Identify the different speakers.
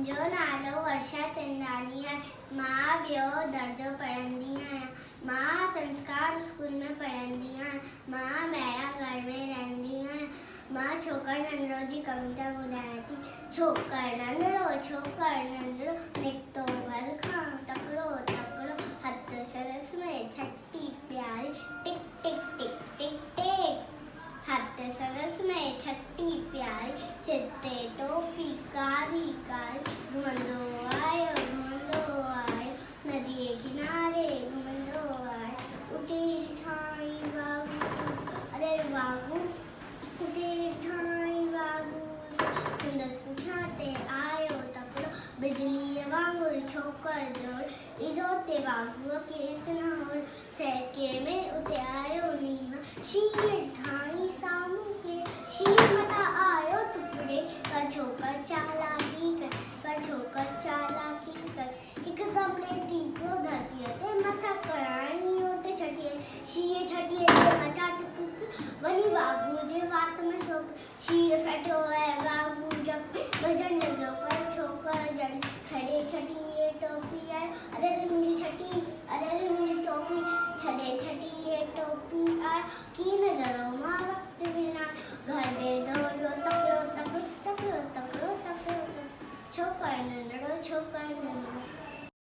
Speaker 1: मुंहिंजो नालो वर्षा चंदानी है। मां ॿियो दर्जो पढ़ंदी आहियां। मां संस्कार स्कूल में पढ़ंदी आहियां। मां ॿाहिरां घर में रहंदी आहियां। मां छोकर नंढड़ो जी कविता ॿुधायां थी। छोकर नंढड़ो निकितो घर खां तकिड़ो तकिड़ो, हथ सरस में छटी प्यारी, टिक टिक टिक टिक टिक। हथ सरस में छटी प्यारी, सिर ते टोपी कारी कारी, घुमंदो आयो नदीअ किनारे घुमंदो आयो। उते ठाई वागू, अरे वागू उते ठाई वागू, संदसि पुठियां ते आयो तकिड़ो, बिजलीअ वांगुरु छोकर जोड़, इज़ो ते वागूअ केस न होड़, सैके में उते आयो नींहं, शींहं ठाई साम्हूं के, शींहं मथां आयो टुकड़े, पर छोकर चालाकी कर, हिकदम लेटी पियो धरतीअ ते, मथां कराई उते छटीअ, शींहं छटीअ ते मथां टुकी पियो, वञी वागूअ जे वात में सो पियो। शींहं फेटियो ऐं वागू भॼण लॻो।